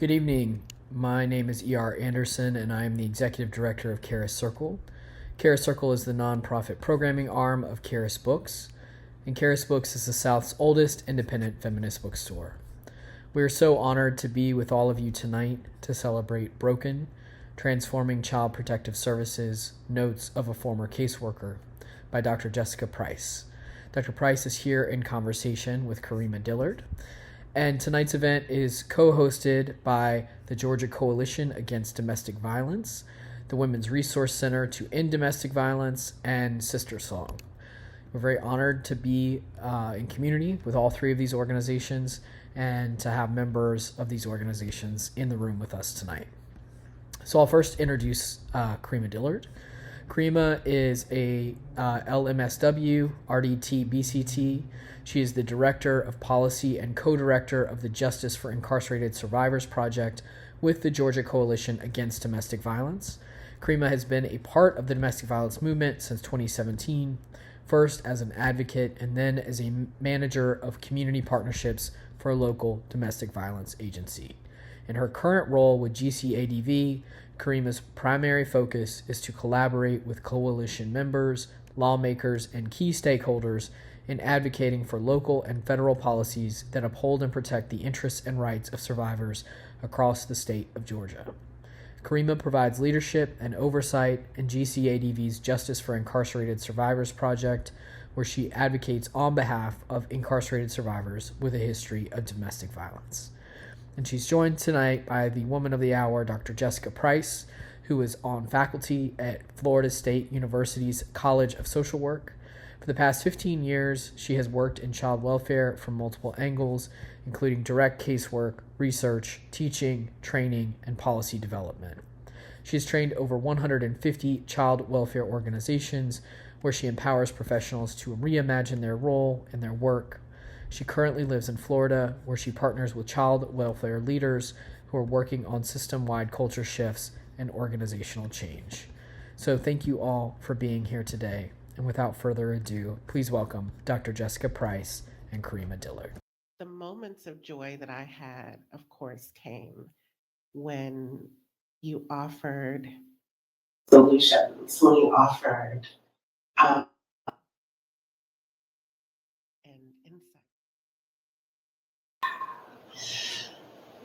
Good evening. My name is E.R. Anderson, and I am the Executive Director of Caseworker. Caseworker is the nonprofit programming arm of Caris Books, and Caris Books is the South's oldest independent feminist bookstore. We are so honored to be with all of you tonight to celebrate Broken, Transforming Child Protective Services, Notes of a Former Caseworker by Dr. Jessica Pryce. Dr. Pryce is here in conversation with Karima Dillard. And tonight's event is co-hosted by the Georgia Coalition Against Domestic Violence, the Women's Resource Center to End Domestic Violence, and Sister Song. We're very honored to be in community with all three of these organizations and to have members of these organizations in the room with us tonight. So I'll first introduce Karima Dillard. Karima is a LMSW, RDT, BCT. She is the Director of Policy and Co-Director of the Justice for Incarcerated Survivors Project with the Georgia Coalition Against Domestic Violence. Karima has been a part of the domestic violence movement since 2017, first as an advocate and then as a manager of community partnerships for a local domestic violence agency. In her current role with GCADV, Karima's primary focus is to collaborate with coalition members, lawmakers, and key stakeholders in advocating for local and federal policies that uphold and protect the interests and rights of survivors across the state of Georgia. Karima provides leadership and oversight in GCADV's Justice for Incarcerated Survivors project, where she advocates on behalf of incarcerated survivors with a history of domestic violence. And she's joined tonight by the woman of the hour, Dr. Jessica Pryce, who is on faculty at Florida State University's College of Social Work. For the past 15 years, she has worked in child welfare from multiple angles, including direct casework, research, teaching, training, and policy development. She has trained over 150 child welfare organizations, where she empowers professionals to reimagine their role and their work. She currently lives in Florida, where she partners with child welfare leaders who are working on system-wide culture shifts and organizational change. So thank you all for being here today. And without further ado, please welcome Dr. Jessica Pryce and Karima Dillard. The moments of joy that I had, of course, came when you offered solutions, when you offered and insight.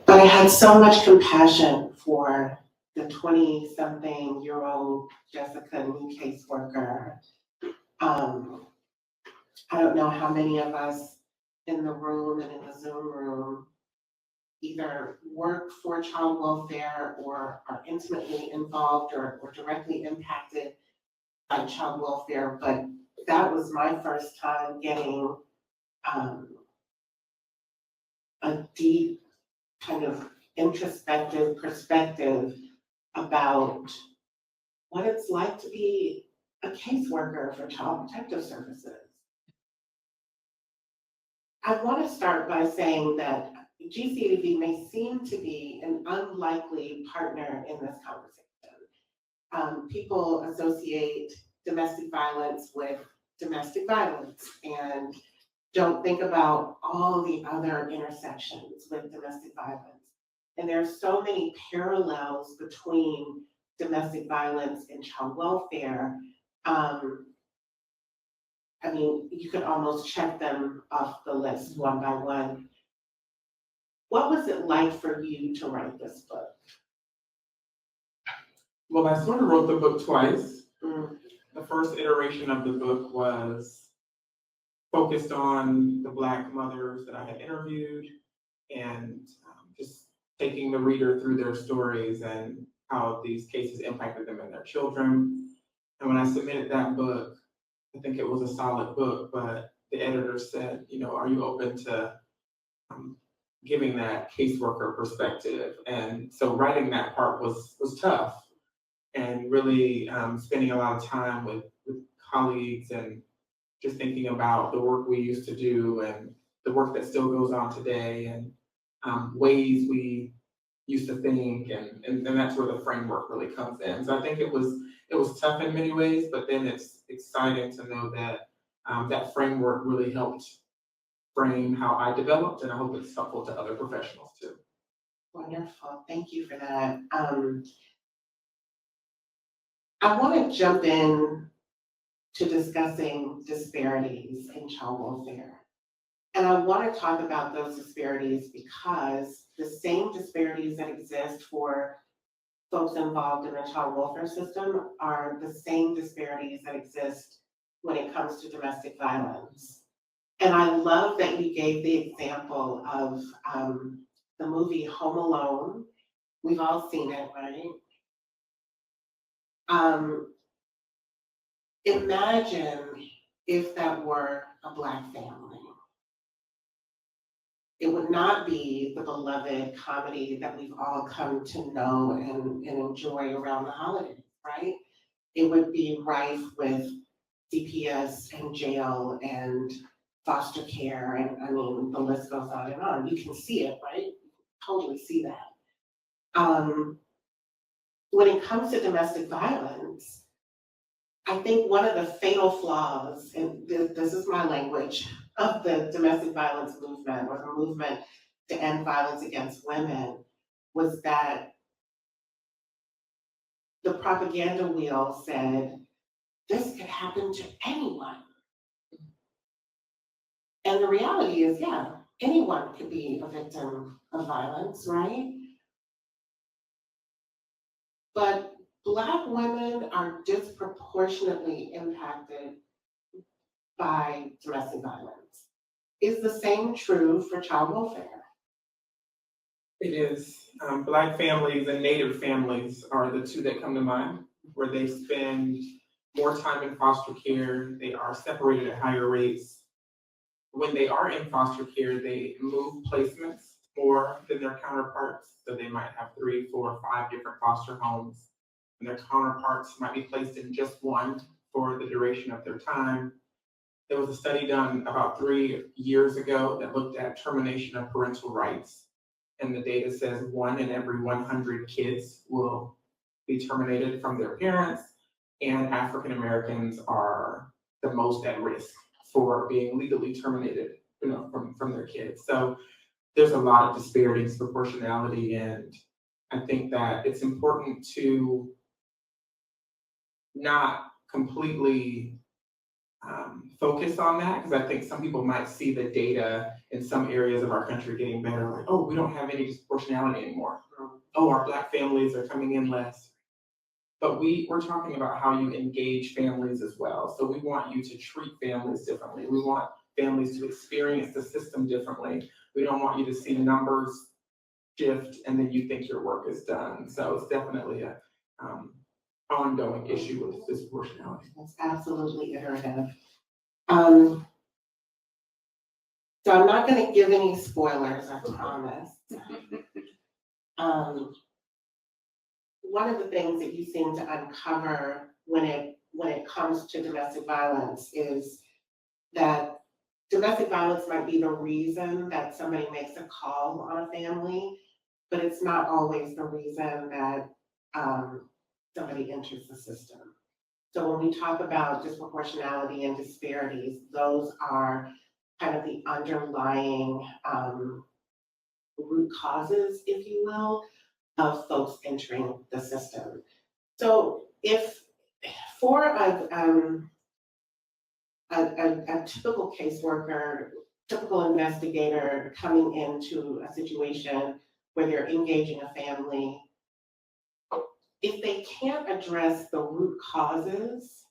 But I had so much compassion for the 20-something-year-old Jessica, new caseworker. I don't know how many of us in the room and in the Zoom room either work for child welfare or are intimately involved or directly impacted by child welfare, but that was my first time getting a deep kind of introspective perspective about what it's like to be a caseworker for child protective services. I want to start by saying that GCADV may seem to be an unlikely partner in this conversation. People associate domestic violence with domestic violence and don't think about all the other intersections with domestic violence. And there are so many parallels between domestic violence and child welfare. I mean, you could almost check them off the list one by one. What was it like for you to write this book? Well, I sort of wrote the book twice. The first iteration of the book was focused on the Black mothers that I had interviewed and just taking the reader through their stories and how these cases impacted them and their children. And when I submitted that book, I think it was a solid book, but the editor said, are you open to giving that caseworker perspective? And so writing that part was tough, and really spending a lot of time with colleagues and just thinking about the work we used to do and the work that still goes on today and ways we used to think, and that's where the framework really comes in. So I think it was tough in many ways, but then it's exciting to know that that framework really helped frame how I developed, and I hope it's helpful to other professionals too. Wonderful, thank you for that. I want to jump in to discussing disparities in child welfare. And I want to talk about those disparities because the same disparities that exist for folks involved in the child welfare system are the same disparities that exist when it comes to domestic violence. And I love that you gave the example of the movie Home Alone. We've all seen it, right? Imagine if that were a Black family. It would not be the beloved comedy that we've all come to know and enjoy around the holidays, right? It would be rife with DPS and jail and foster care, and I mean, the list goes on and on. You can see it, right? Totally see that. When it comes to domestic violence, I think one of the fatal flaws, and this is my language, of the domestic violence movement or the movement to end violence against women was that the propaganda wheel said, this could happen to anyone. And the reality is, yeah, anyone could be a victim of violence, right? But Black women are disproportionately impacted by domestic violence. Is the same true for child welfare? It is. Black families and Native families are the two that come to mind, where they spend more time in foster care. They are separated at higher rates. When they are in foster care, they move placements more than their counterparts. So they might have 3, 4, 5 different foster homes, and their counterparts might be placed in just one for the duration of their time. There was a study done about 3 years ago that looked at termination of parental rights. And the data says 1 in every 100 kids will be terminated from their parents, and African Americans are the most at risk for being legally terminated, from their kids. So there's a lot of disparity and disproportionality, and I think that it's important to not completely focus on that, because I think some people might see the data in some areas of our country getting better, like, oh, we don't have any disproportionality anymore. Oh, our Black families are coming in less. But we're talking about how you engage families as well. So we want you to treat families differently. We want families to experience the system differently. We don't want you to see numbers shift and then you think your work is done. So it's definitely a ongoing issue with disproportionality. That's absolutely iterative. So I'm not going to give any spoilers, I promise. One of the things that you seem to uncover when it comes to domestic violence is that domestic violence might be the reason that somebody makes a call on a family, but it's not always the reason that somebody enters the system. So when we talk about disproportionality and disparities, those are kind of the underlying root causes, if you will, of folks entering the system. So if for a typical caseworker, typical investigator coming into a situation where they're engaging a family, if they can't address the root causes,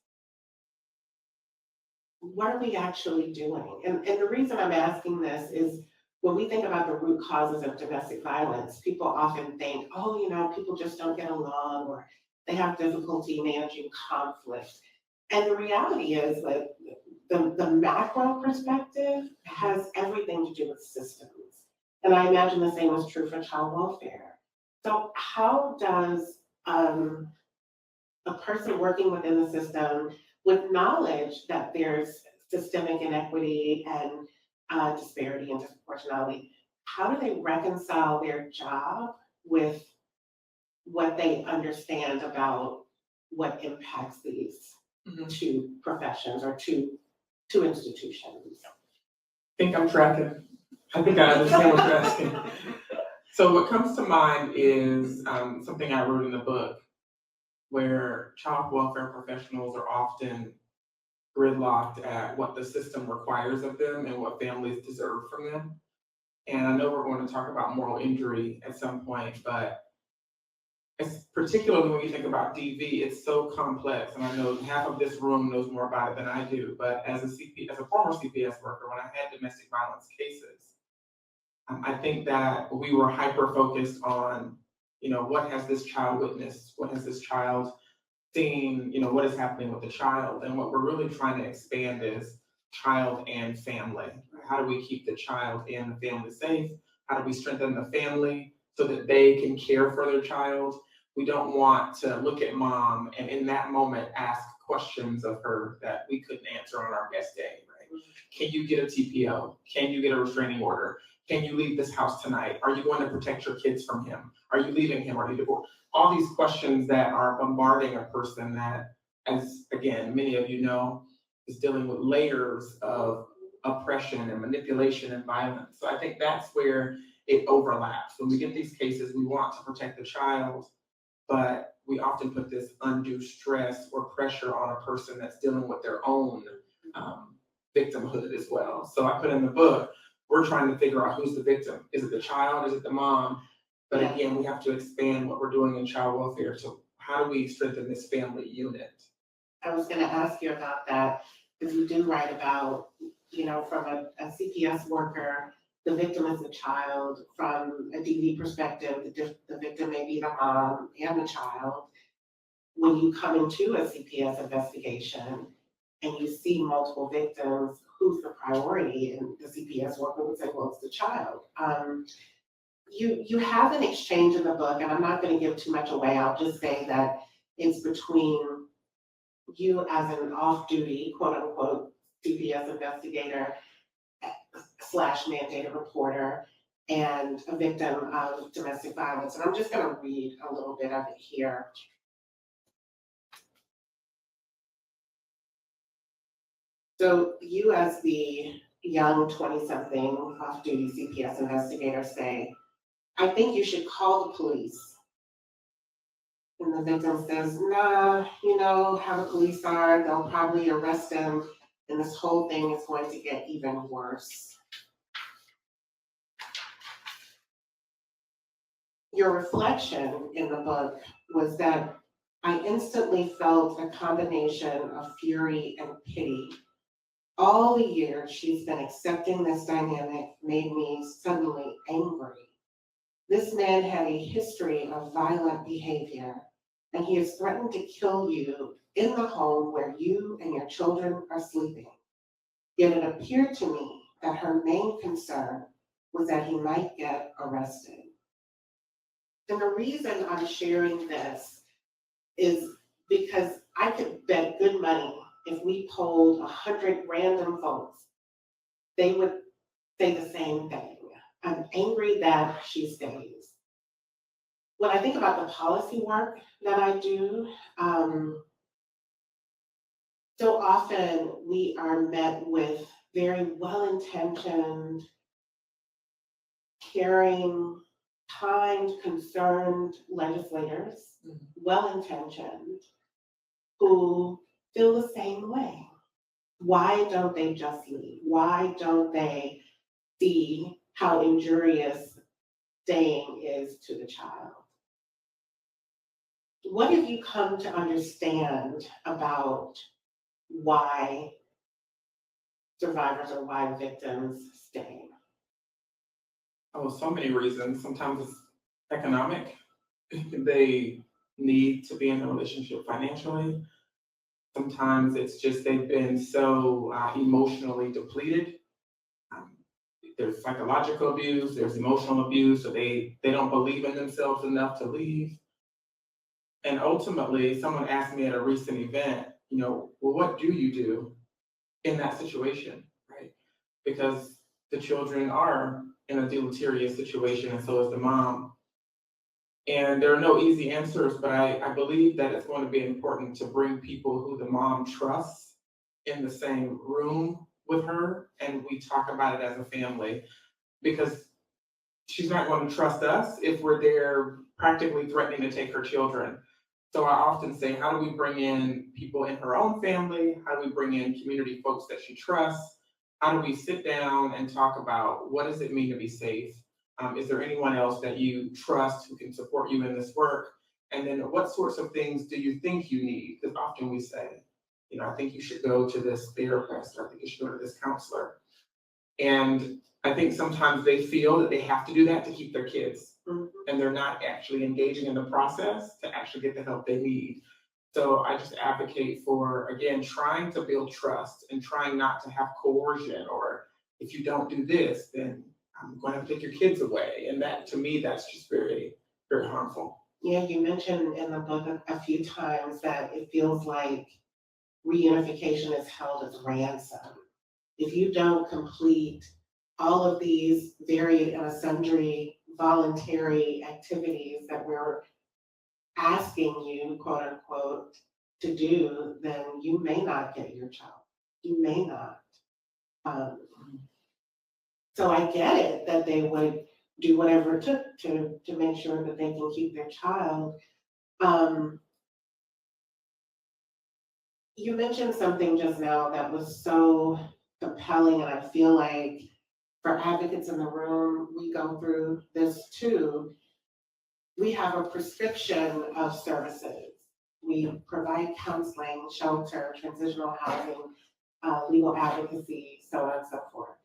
what are we actually doing? And the reason I'm asking this is when we think about the root causes of domestic violence, people often think, oh, people just don't get along or they have difficulty managing conflict. And the reality is that the macro perspective has everything to do with systems. And I imagine the same is true for child welfare. So how does a person working within the system with knowledge that there's systemic inequity and disparity and disproportionality, how do they reconcile their job with what they understand about what impacts these two professions or two institutions? I think I'm tracking. I think I understand what you're asking. So what comes to mind is something I wrote in the book, where child welfare professionals are often gridlocked at what the system requires of them and what families deserve from them. And I know we're going to talk about moral injury at some point, but it's particularly when you think about DV, it's so complex. And I know half of this room knows more about it than I do, but as a former CPS worker, when I had domestic violence cases, I think that we were hyper focused on, what has this child witnessed? What has this child seen? What is happening with the child? And what we're really trying to expand is child and family. How do we keep the child and the family safe? How do we strengthen the family so that they can care for their child? We don't want to look at mom and in that moment ask questions of her that we couldn't answer on our best day, right? Can you get a TPO? Can you get a restraining order? Can you leave this house tonight? Are you going to protect your kids from him? Are you leaving him? Are you divorced? All these questions that are bombarding a person that, as again, many of you know, is dealing with layers of oppression and manipulation and violence. So I think that's where it overlaps. When we get these cases, we want to protect the child, but we often put this undue stress or pressure on a person that's dealing with their own victimhood as well. So I put in the book, we're trying to figure out who's the victim. Is it the child? Is it the mom? But again, we have to expand what we're doing in child welfare. So how do we strengthen this family unit? I was going to ask you about that, because you do write about, from a CPS worker, the victim is the child. From a DV perspective, the victim may be the mom and the child. When you come into a CPS investigation and you see multiple victims, who's the priority? And the CPS worker would say, well, it's the child. You have an exchange in the book, and I'm not going to give too much away. I'll just say that it's between you as an off-duty, quote unquote, CPS investigator / mandated reporter and a victim of domestic violence. And I'm just going to read a little bit of it here. So you, as the young 20-something off-duty CPS investigator, say, I think you should call the police. And the victim says, nah, how the police are, they'll probably arrest him, and this whole thing is going to get even worse. Your reflection in the book was that I instantly felt a combination of fury and pity. All the years she's been accepting this dynamic made me suddenly angry. This man had a history of violent behavior, and he has threatened to kill you in the home where you and your children are sleeping. Yet it appeared to me that her main concern was that he might get arrested. And the reason I'm sharing this is because I could bet good money if we polled 100 random folks, they would say the same thing. I'm angry that she stays. When I think about the policy work that I do, so often we are met with very well-intentioned, caring, kind, concerned legislators, well-intentioned, who feel the same way. Why don't they just leave? Why don't they see how injurious staying is to the child? What have you come to understand about why survivors or why victims stay? Oh, so many reasons. Sometimes it's economic. They need to be in a relationship financially. Sometimes it's just they've been so emotionally depleted. There's psychological abuse, there's emotional abuse, so they don't believe in themselves enough to leave. And ultimately, someone asked me at a recent event, well, what do you do in that situation, right? Because the children are in a deleterious situation, and so is the mom. And there are no easy answers, but I believe that it's going to be important to bring people who the mom trusts in the same room with her, and we talk about it as a family. Because she's not going to trust us if we're there practically threatening to take her children. So I often say, how do we bring in people in her own family? How do we bring in community folks that she trusts? How do we sit down and talk about what does it mean to be safe? Is there anyone else that you trust who can support you in this work? And then what sorts of things do you think you need? Because often we say, I think you should go to this therapist, or I think you should go to this counselor. And I think sometimes they feel that they have to do that to keep their kids. And they're not actually engaging in the process to actually get the help they need. So I just advocate for, again, trying to build trust and trying not to have coercion, or if you don't do this, then I'm going to take your kids away. And that, to me, that's just very, very harmful. Yeah, you mentioned in the book a few times that it feels like reunification is held as ransom. If you don't complete all of these varied and sundry voluntary activities that we're asking you, quote unquote, to do, then you may not get your child. You may not. So I get it that they would do whatever it took to make sure that they can keep their child. You mentioned something just now that was so compelling, and I feel like for advocates in the room, we go through this too. We have a prescription of services. We provide counseling, shelter, transitional housing, legal advocacy, so on and so forth.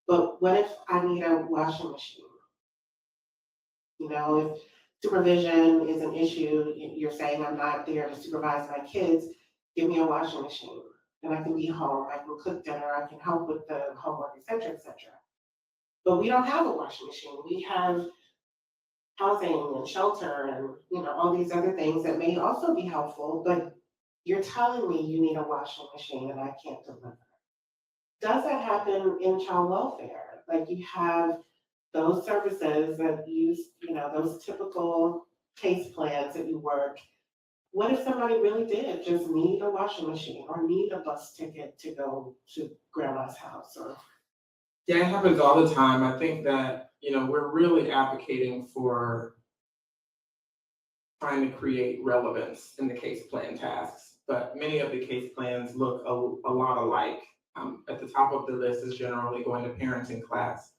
But what if I need a washing machine? If supervision is an issue, you're saying I'm not there to supervise my kids, give me a washing machine. And I can be home, I can cook dinner, I can help with the homework, et cetera, et cetera. But we don't have a washing machine. We have housing and shelter and all these other things that may also be helpful, but you're telling me you need a washing machine and I can't deliver. Does that happen in child welfare? Like, you have those services that use, those typical case plans that you work. What if somebody really did just need a washing machine or need a bus ticket to go to grandma's house? Yeah, it happens all the time. I think that, we're really advocating for trying to create relevance in the case plan tasks, but many of the case plans look a lot alike. At the top of the list is generally going to parenting class.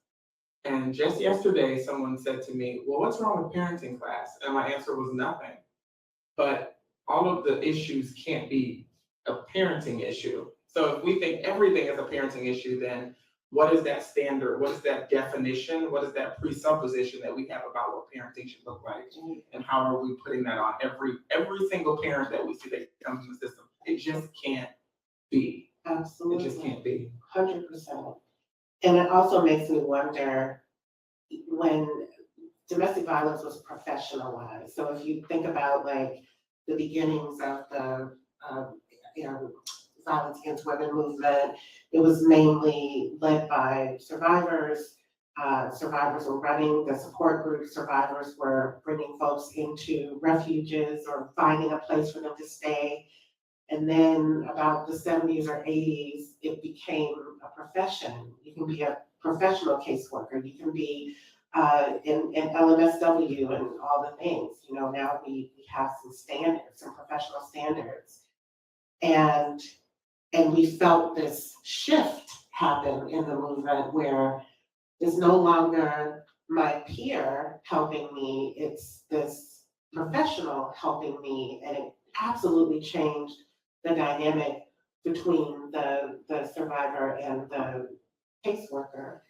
And just yesterday, someone said to me, well, what's wrong with parenting class? And my answer was nothing. But all of the issues can't be a parenting issue. So if we think everything is a parenting issue, then what is that standard? What is that definition? What is that presupposition that we have about what parenting should look like? And how are we putting that on every single parent that we see that comes in the system? It just can't be. Absolutely. It just can't be. 100%. And it also makes me wonder, when domestic violence was professionalized. So if you think about like the beginnings of the violence against women movement, it was mainly led by survivors. Survivors were running the support group. Survivors were bringing folks into refuges or finding a place for them to stay. And then about the 70s or 80s, it became a profession. You can be a professional caseworker. You can be in LMSW and all the things. Now we have some standards, some professional standards. And we felt this shift happen in the movement where it's no longer my peer helping me, it's this professional helping me. And it absolutely changed the dynamic between the survivor and the caseworker.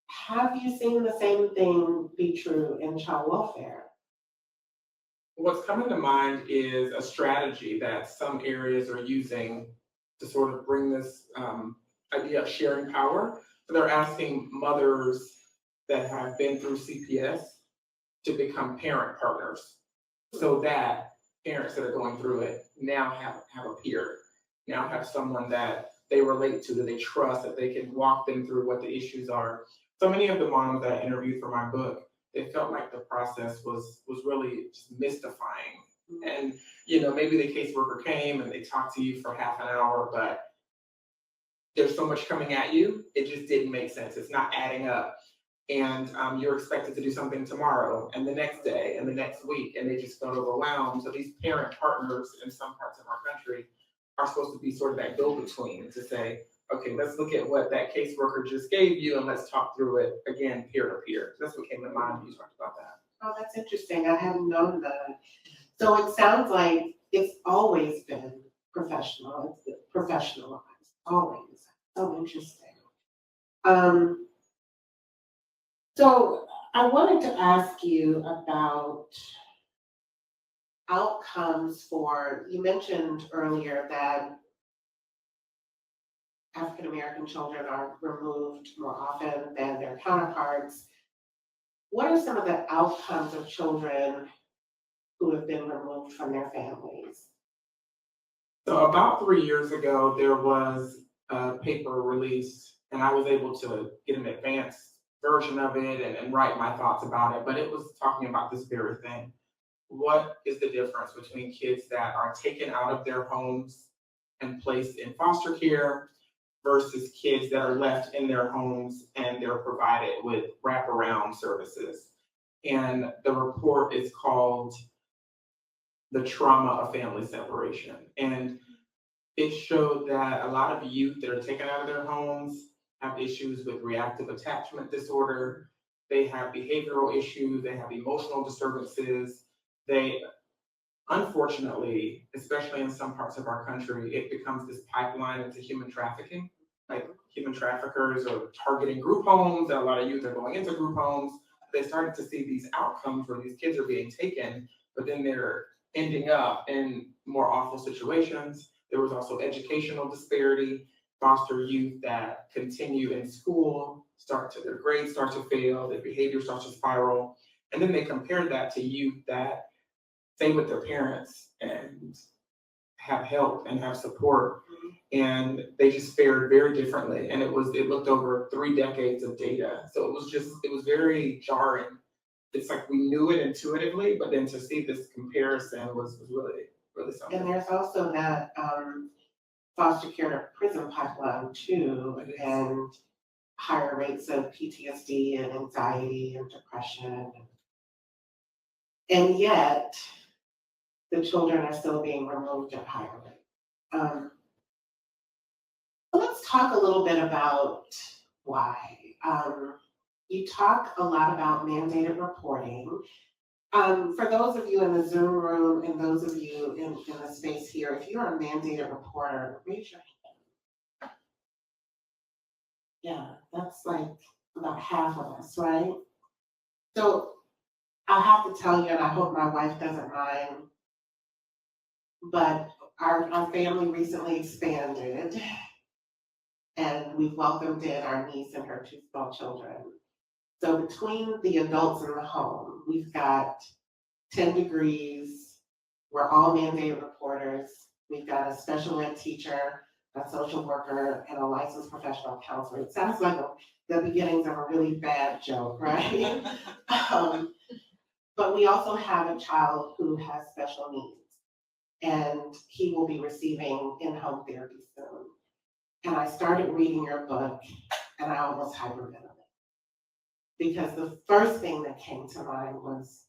Have you seen the same thing be true in child welfare? What's coming to mind is a strategy that some areas are using to sort of bring this idea of sharing power. So they're asking mothers that have been through CPS to become parent partners, so that parents that are going through it now have a peer, now have someone that they relate to, that they trust, that they can walk them through what the issues are. So many of the moms that I interviewed for my book, they felt like the process was really just mystifying. And, maybe the caseworker came and they talked to you for half an hour, but there's so much coming at you, it just didn't make sense. It's not adding up. and you're expected to do something tomorrow and the next day and the next week, and they just felt overwhelmed. So these parent partners in some parts of our country are supposed to be sort of that go-between to say, okay, let's look at what that caseworker just gave you and let's talk through it again, peer to peer. That's what came to mind when you talked about that. Oh, that's interesting. I hadn't known that. So it sounds like it's always been professional. It's professionalized, always. So interesting. So I wanted to ask you about outcomes for, you mentioned earlier that African American children are removed more often than their counterparts. What are some of the outcomes of children who have been removed from their families? So about 3 years ago, there was a paper released, and I was able to get an advanced version of it and write my thoughts about it, but it was talking about this very thing. What is the difference between kids that are taken out of their homes and placed in foster care versus kids that are left in their homes and they're provided with wraparound services? And the report is called The Trauma of Family Separation. And it showed that a lot of youth that are taken out of their homes have issues with reactive attachment disorder. They have behavioral issues, they have emotional disturbances. They, unfortunately, especially in some parts of our country, it becomes this pipeline into human trafficking. Like human traffickers are targeting group homes, and a lot of youth are going into group homes. They started to see these outcomes where these kids are being taken, but then they're ending up in more awful situations. There was also educational disparity, foster youth that continue in school, their grades start to fail, their behavior starts to spiral. And then they compared that to youth that stay with their parents and have help and have support. And they just fared very differently. And it looked over 3 decades of data. So it was very jarring. It's like we knew it intuitively, but then to see this comparison was really, really something. And there's also that foster care to prison pipeline too, and higher rates of PTSD and anxiety and depression. And yet, the children are still being removed at higher rates. Let's talk a little bit about why. You talk a lot about mandated reporting. For those of you in the Zoom room and those of you in the space here, if you're a mandated reporter, raise your hand. Yeah, that's like about half of us, right? So I'll have to tell you, and I hope my wife doesn't mind, but our family recently expanded, and we've welcomed in our niece and her 2 small children. So between the adults in the home, we've got 10 degrees, we're all mandated reporters, we've got a special ed teacher, a social worker, and a licensed professional counselor. It sounds like the beginnings of a really bad joke, right? But we also have a child who has special needs, and he will be receiving in-home therapy soon. And I started reading your book, and I almost hyperventilated. Because the first thing that came to mind was,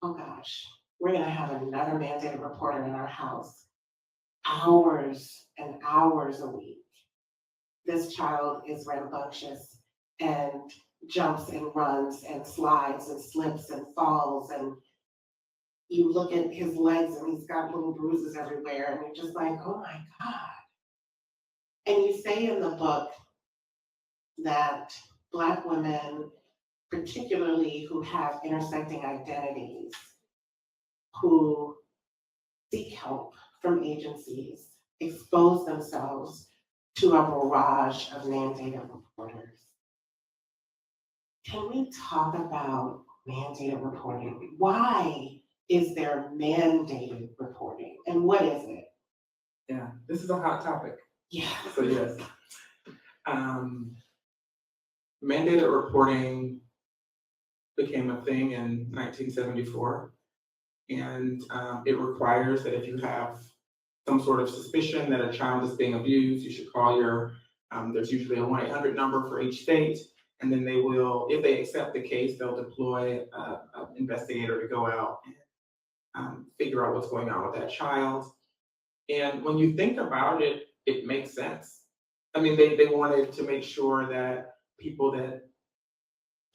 oh gosh, we're gonna have another mandated reporter in our house, hours and hours a week. This child is rambunctious and jumps and runs and slides and slips and falls, and you look at his legs and he's got little bruises everywhere, and you're just like, oh my God. And you say in the book that Black women, particularly who have intersecting identities, who seek help from agencies, expose themselves to a barrage of mandated reporters. Can we talk about mandated reporting? Why is there mandated reporting, and what is it? Yeah, this is a hot topic. Yeah. So yes. Mandated reporting became a thing in 1974. And it requires that if you have some sort of suspicion that a child is being abused, you should call there's usually a 1-800 number for each state. And then they will, if they accept the case, they'll deploy an investigator to go out and figure out what's going on with that child. And when you think about it, it makes sense. I mean, they wanted to make sure that people that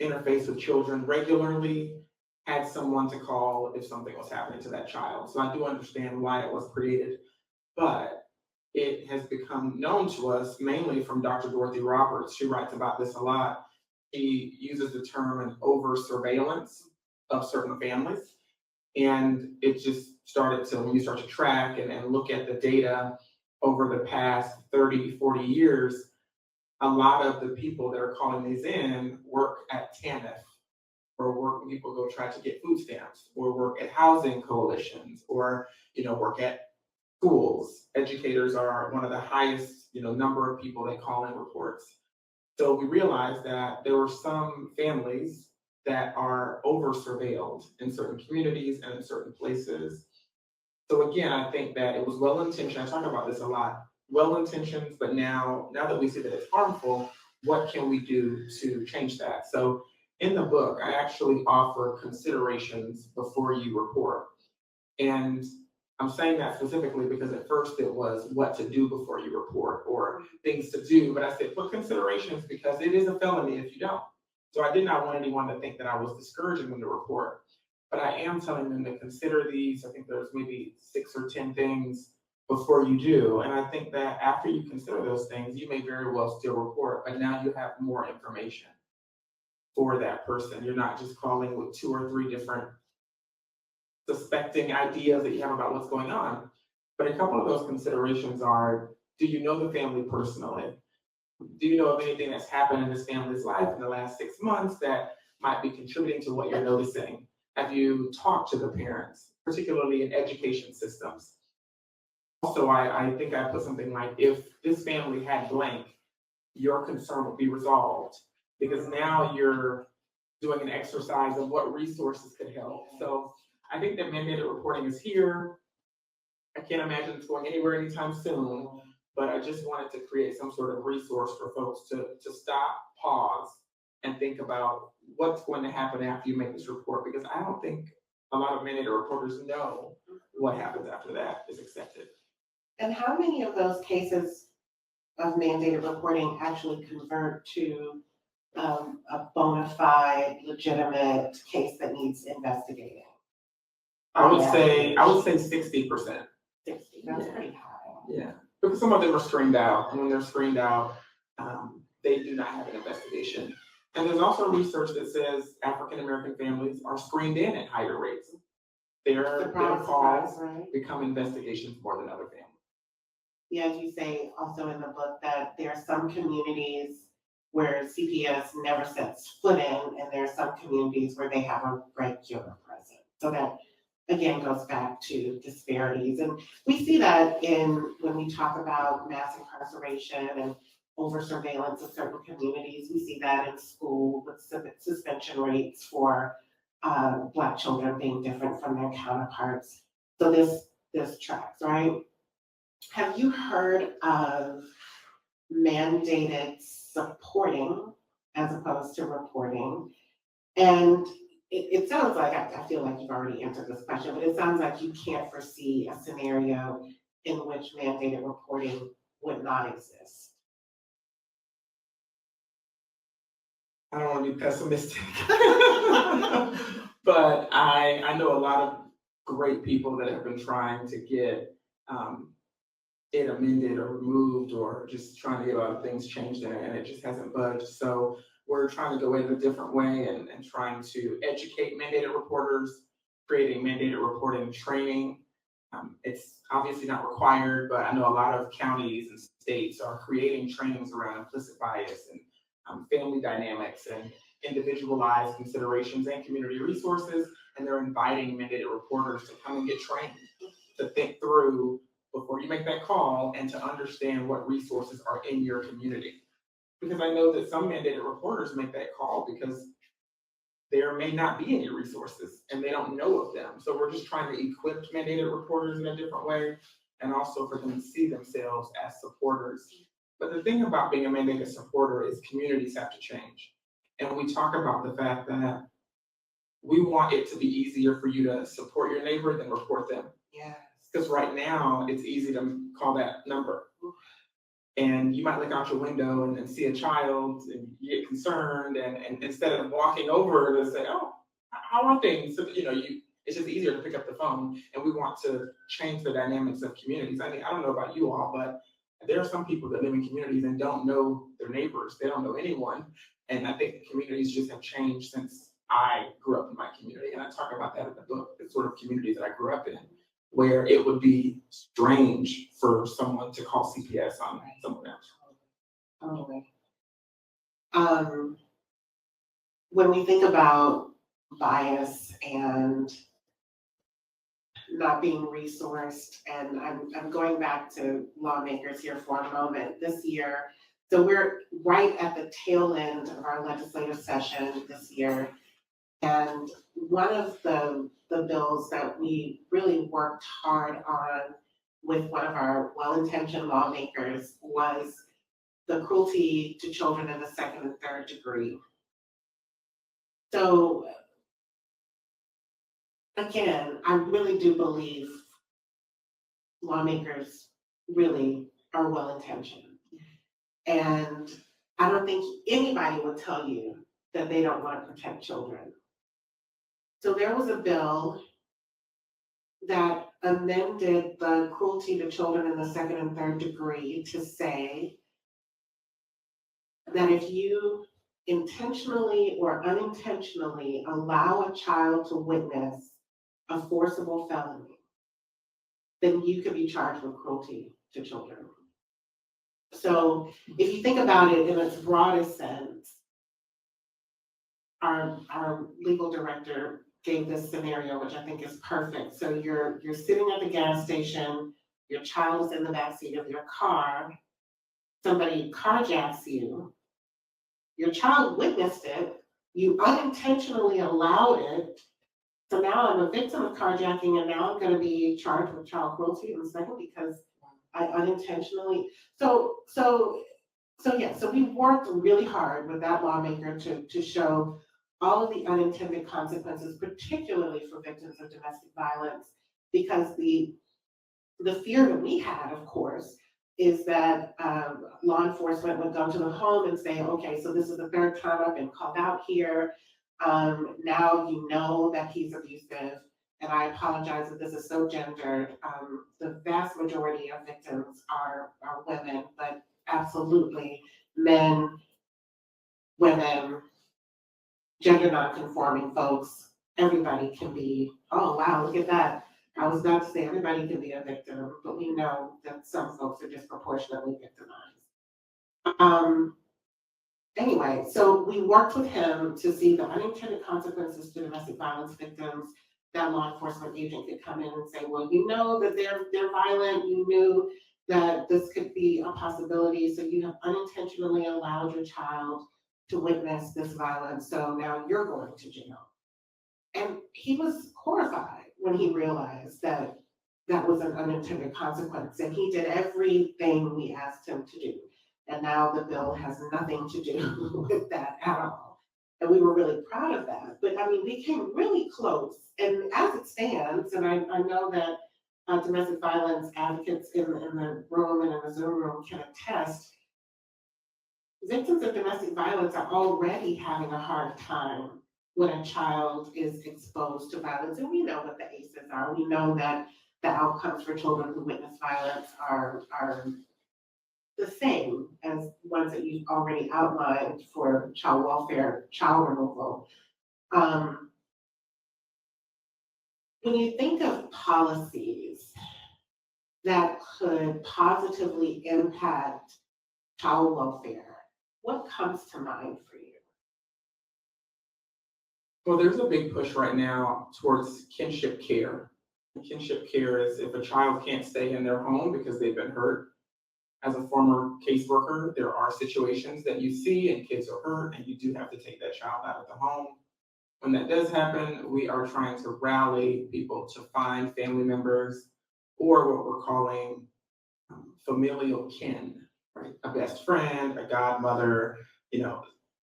interface with children regularly had someone to call if something was happening to that child. So I do understand why it was created, but it has become known to us mainly from Dr. Dorothy Roberts. She writes about this a lot. She uses the term an over surveillance of certain families. And it just started to, when you start to track and look at the data over the past 30, 40 years, a lot of the people that are calling these in work at TANF, or work when people go try to get food stamps, or work at housing coalitions, or work at schools. Educators are one of the highest number of people that call in reports. So we realized that there were some families that are over surveilled in certain communities and in certain places. So again, I think that it was well intentioned. I talk about this a lot. Well intentioned, but now that we see that it's harmful, what can we do to change that? So in the book, I actually offer considerations before you report. And I'm saying that specifically because at first it was what to do before you report or things to do, but I said put considerations because it is a felony if you don't. So I did not want anyone to think that I was discouraging them to report, but I am telling them to consider these. I think there's maybe 6 or 10 things before you do. And I think that after you consider those things, you may very well still report, but now you have more information for that person. You're not just calling with 2 or 3 different suspecting ideas that you have about what's going on. But a couple of those considerations are, do you know the family personally? Do you know of anything that's happened in this family's life in the last 6 months that might be contributing to what you're noticing? Have you talked to the parents, particularly in education systems? Also, I think I put something like, if this family had blank, your concern would be resolved, because now you're doing an exercise of what resources could help. So I think that mandated reporting is here. I can't imagine it's going anywhere anytime soon, but I just wanted to create some sort of resource for folks to stop, pause, and think about what's going to happen after you make this report, because I don't think a lot of mandated reporters know what happens after that is accepted. And how many of those cases of mandated reporting actually convert to a bona fide, legitimate case that needs investigating? I would say 60%. 60, that's Yeah. pretty high. Yeah, because some of them are screened out, and when they're screened out, they do not have an investigation. And there's also research that says African American families are screened in at higher rates. Their calls become investigations more than other families. Yeah, as you say also in the book that there are some communities where CPS never sets foot in, and there are some communities where they have a regular presence. So that again goes back to disparities. And we see that when we talk about mass incarceration and over surveillance of certain communities. We see that in school with suspension rates for Black children being different from their counterparts. So this tracks, right? Have you heard of mandated supporting as opposed to reporting? And it sounds like, I feel like you've already answered this question, but it sounds like you can't foresee a scenario in which mandated reporting would not exist. I don't want to be pessimistic, but I know a lot of great people that have been trying to get it amended or removed, or just trying to get a lot of things changed in it, and it just hasn't budged. So we're trying to go in a different way and trying to educate mandated reporters, creating mandated reporting training. It's obviously not required, but I know a lot of counties and states are creating trainings around implicit bias and family dynamics and individualized considerations and community resources, and they're inviting mandated reporters to come and get trained, to think through before you make that call and to understand what resources are in your community. Because I know that some mandated reporters make that call because there may not be any resources and they don't know of them. So we're just trying to equip mandated reporters in a different way, and also for them to see themselves as supporters. But the thing about being a mandated supporter is communities have to change. And we talk about the fact that we want it to be easier for you to support your neighbor than report them. Yes. Because right now, it's easy to call that number. And you might look out your window and see a child and you get concerned. And instead of walking over to say, oh, how are things? So, it's just easier to pick up the phone. And we want to change the dynamics of communities. I mean, I don't know about you all, but there are some people that live in communities and don't know their neighbors. They don't know anyone. And I think communities just have changed since I grew up in my community. And I talk about that in the book, the sort of community that I grew up in, where it would be strange for someone to call CPS on someone else. Totally. When we think about bias and not being resourced, and I'm going back to lawmakers here for a moment this year. So we're right at the tail end of our legislative session this year. And one of the bills that we really worked hard on with one of our well-intentioned lawmakers was the cruelty to children in the second and third degree. So again, I really do believe lawmakers really are well-intentioned. And I don't think anybody would tell you that they don't want to protect children. So there was a bill that amended the cruelty to children in the second and third degree to say that if you intentionally or unintentionally allow a child to witness a forcible felony, then you could be charged with cruelty to children. So if you think about it in its broadest sense, our legal director gave this scenario, which I think is perfect. So you're sitting at the gas station, your child is in the backseat of your car, somebody carjacks you, your child witnessed it, you unintentionally allowed it, so now I'm a victim of carjacking and now I'm gonna be charged with child cruelty in a second because I unintentionally, so we worked really hard with that lawmaker to show all of the unintended consequences, particularly for victims of domestic violence, because the fear that we had, of course, is that law enforcement would go to the home and say, okay, so this is the third time I've been called out here. Now you know that he's abusive, and I apologize that this is so gendered. The vast majority of victims are women, but absolutely men, women, gender non-conforming folks, everybody can be, oh wow, look at that. I was about to say everybody can be a victim, but we know that some folks are disproportionately victimized. Anyway, so we worked with him to see the unintended consequences to domestic violence victims. That law enforcement agent could come in and say, well, you know that they're violent, you knew that this could be a possibility, so you have unintentionally allowed your child to witness this violence, so now you're going to jail. And he was horrified when he realized that that was an unintended consequence, and he did everything we asked him to do. And now the bill has nothing to do with that at all. And we were really proud of that. But I mean, we came really close. And as it stands, and I know that domestic violence advocates in the room and in the Zoom room can attest, victims of domestic violence are already having a hard time when a child is exposed to violence. And we know what the ACEs are. We know that the outcomes for children who witness violence are the same as ones that you've already outlined for child welfare, child removal. When you think of policies that could positively impact child welfare, what comes to mind for you? Well, there's a big push right now towards kinship care. Kinship care is if a child can't stay in their home because they've been hurt. As a former caseworker, there are situations that you see and kids are hurt and you do have to take that child out of the home. When that does happen, we are trying to rally people to find family members or what we're calling familial kin, right? A best friend, a godmother,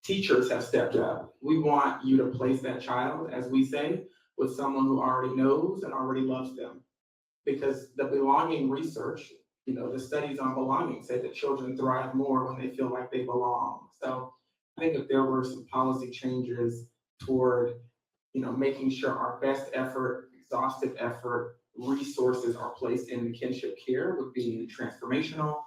teachers have stepped up. We want you to place that child, as we say, with someone who already knows and already loves them. Because the belonging research, the studies on belonging say that children thrive more when they feel like they belong. So I think if there were some policy changes toward, making sure our best effort, exhaustive effort, resources are placed in the kinship care would be transformational.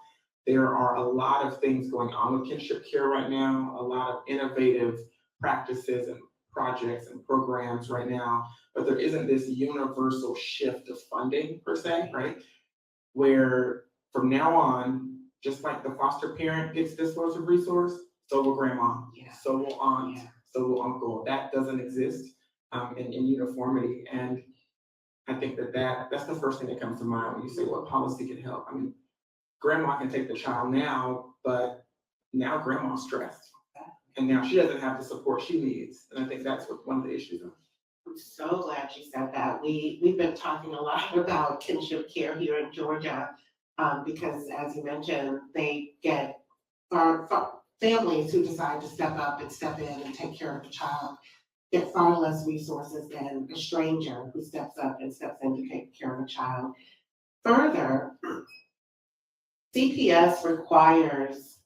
There are a lot of things going on with kinship care right now, a lot of innovative practices and projects and programs right now, but there isn't this universal shift of funding per se, right? Where from now on, just like the foster parent gets this source of resource, so will grandma, so will aunt, so will uncle. That doesn't exist in uniformity. And I think that's the first thing that comes to mind when you say what policy can help. I mean, grandma can take the child now, but now grandma's stressed. And now she doesn't have the support she needs. And I think that's what one of the issues are. I'm so glad you said that. We've been talking a lot about kinship care here in Georgia, because as you mentioned, they get families who decide to step up and step in and take care of the child get far less resources than a stranger who steps up and steps in to take care of a child. Further, CPS requires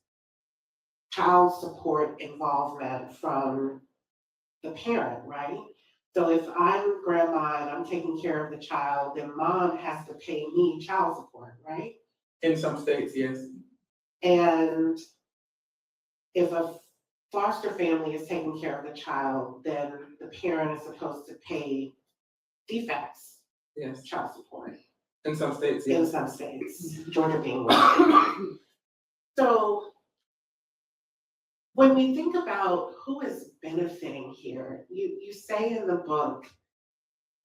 child support involvement from the parent, right? So if I'm grandma and I'm taking care of the child, then mom has to pay me child support, right? In some states, yes. And if a foster family is taking care of the child, then the parent is supposed to pay defects, Yes. child support. In some states, In yes. some states, Georgia being one. So when we think about who is benefiting here, you say in the book,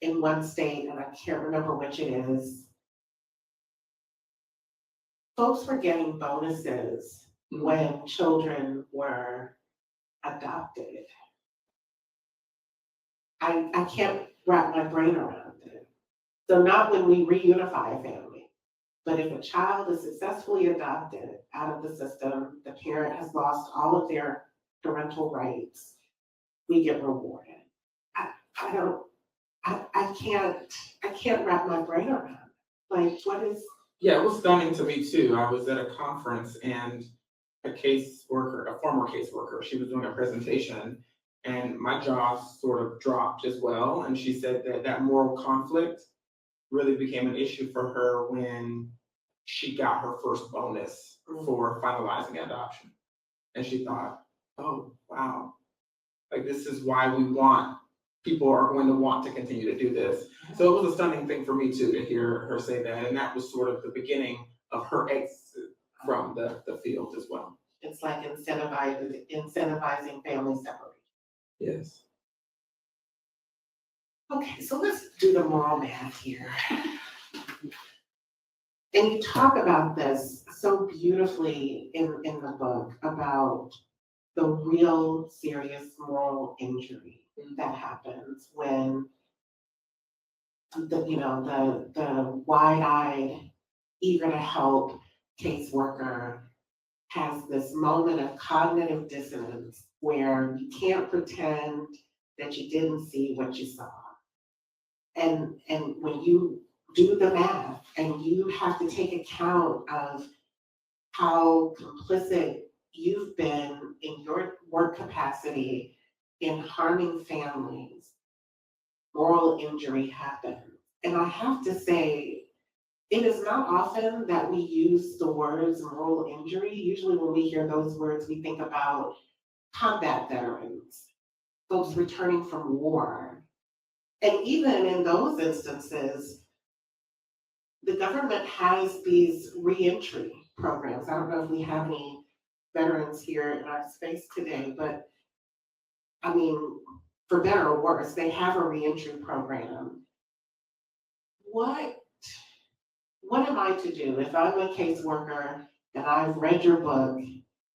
in one state, and I can't remember which it is, folks were getting bonuses when children were adopted. I can't wrap my brain around it. So not when we reunify a family, but if a child is successfully adopted out of the system, the parent has lost all of their parental rights, we get rewarded. I can't wrap my brain around it. Like, what is? Yeah, it was stunning to me too. I was at a conference and a former caseworker, she was doing a presentation and my jaw sort of dropped as well. And she said that moral conflict really became an issue for her when she got her first bonus for finalizing adoption. And she thought, oh, wow, like this is why people are going to want to continue to do this. So it was a stunning thing for me too, to hear her say that. And that was sort of the beginning of her exit from the field as well. It's like incentivizing family separation. Yes. Okay, so let's do the moral math here. And you talk about this so beautifully in the book about the real serious moral injury that happens when the wide-eyed, eager to help caseworker has this moment of cognitive dissonance where you can't pretend that you didn't see what you saw. And when you do the math and you have to take account of how complicit you've been in your work capacity in harming families, moral injury happens. And I have to say, it is not often that we use the words moral injury. Usually when we hear those words, we think about combat veterans, folks returning from war. And even in those instances, the government has these reentry programs. I don't know if we have any veterans here in our space today, but I mean, for better or worse, they have a reentry program. What am I to do if I'm a caseworker and I've read your book